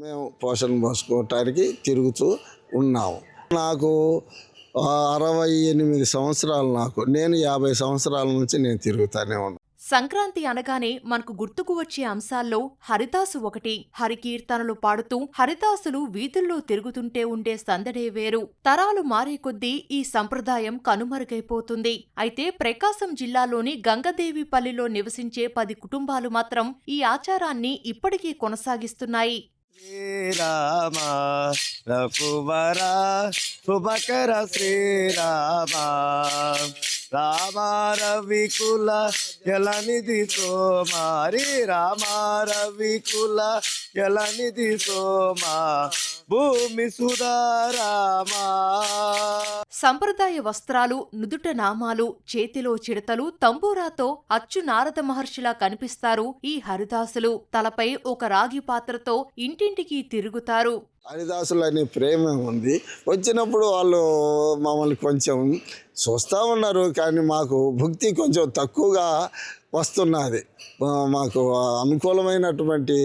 మేము పోషణ పోసుకోవటానికి తిరుగుతూ ఉన్నాము. నాకు 68 సంవత్సరాలు. నేను 50 సంవత్సరాల నుంచి నేను తిరుగుతానే ఉన్నాను. సంక్రాంతి అనగానే మనకు గుర్తుకు వచ్చే అంశాల్లో హరిదాసు ఒకటి. హరికీర్తనలు పాడుతూ హరిదాసులు వీధుల్లో తిరుగుతుంటే ఉండే సందడే వేరు. తరాలు మారే కొద్దీ ఈ సంప్రదాయం కనుమరుగైపోతుంది. అయితే ప్రకాశం జిల్లాలోని గంగదేవిపల్లిలో నివసించే 10 కుటుంబాలు మాత్రం ఈ ఆచారాన్ని ఇప్పటికీ కొనసాగిస్తున్నాయి. శ్రీరామ రఘువర శుభకర శ్రీరామ రామ రవికుల జలనిధి సోమారి రామ రవికుల జలనిధి సోమా భూమి సుధారామ. సంప్రదాయ వస్త్రాలు, నుదుట నామాలు, చేతిలో చిడతలు, తంబూరాతో అచ్చు నారద మహర్షిలా కనిపిస్తారు ఈ హరిదాసులు. తలపై ఒక రాగి పాత్రతో ఇంటింటికి తిరుగుతారు. హరిదాసులు అనే ప్రేమ ఉంది. వచ్చినప్పుడు వాళ్ళు మమ్మల్ని కొంచెం చూస్తూ ఉన్నారు, కానీ మాకు భక్తి కొంచెం తక్కువగా వస్తున్నది. మాకు అనుకూలమైనటువంటి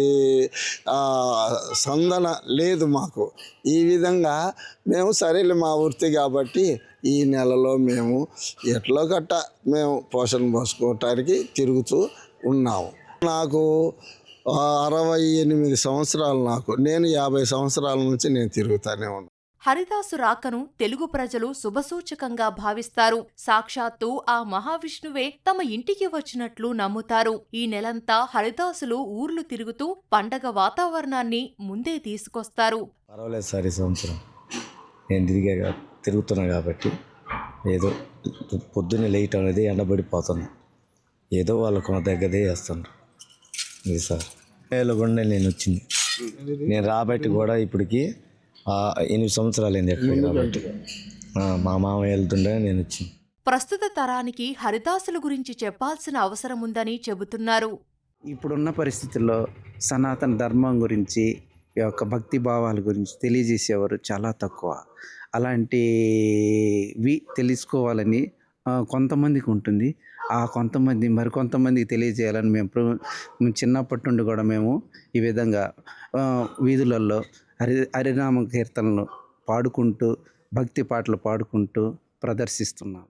సందన లేదు మాకు. ఈ విధంగా మేము సరేలే మా వృత్తి కాబట్టి ఈ నెలలో మేము ఎట్లో గట్ట మేము పోషణ పోసుకోవటానికి తిరుగుతూ ఉన్నాము. నాకు 68 సంవత్సరాలు. నేను 50 సంవత్సరాల నుంచి నేను తిరుగుతానే ఉన్నాను. హరిదాసు రాకను తెలుగు ప్రజలు శుభసూచకంగా భావిస్తారు. సాక్షాత్తు ఆ మహావిష్ణువే తమ ఇంటికి వచ్చినట్లు నమ్ముతారు. ఈ నెలంతా హరిదాసులు ఊర్లు తిరుగుతూ పండగ వాతావరణాన్ని ముందే తీసుకొస్తారు. పర్వాలేదు సార్, ఈ సంవత్సరం నేను తిరుగుతున్నా కాబట్టి ఏదో పొద్దున్నే లేట్ అనేది ఎండబడిపోతున్నా, ఏదో వాళ్ళకు మన దగ్గరే చేస్తున్నారు. ఇది సార్ ఏళ్ళగుండా నేను వచ్చింది. నేను రాబట్టి కూడా ఇప్పటికి 8 సంవత్సరాలు అయింది ఎక్కడికి రాబట్టి. మా మామ వెళ్తుండే నేను వచ్చింది. ప్రస్తుత తరానికి హరిదాసుల గురించి చెప్పాల్సిన అవసరముందని చెబుతున్నారు. ఇప్పుడున్న పరిస్థితుల్లో సనాతన ధర్మం గురించి, ఈ యొక్క భక్తి భావాల గురించి తెలియజేసేవారు చాలా తక్కువ. అలాంటివి తెలుసుకోవాలని కొంతమందికి ఉంటుంది. ఆ కొంతమంది మరికొంతమందికి తెలియజేయాలని మేము చిన్నప్పటి నుండి కూడా మేము ఈ విధంగా వీధులలో హరినామ కీర్తనలు పాడుకుంటూ, భక్తి పాటలు పాడుకుంటూ ప్రదర్శిస్తున్నాం.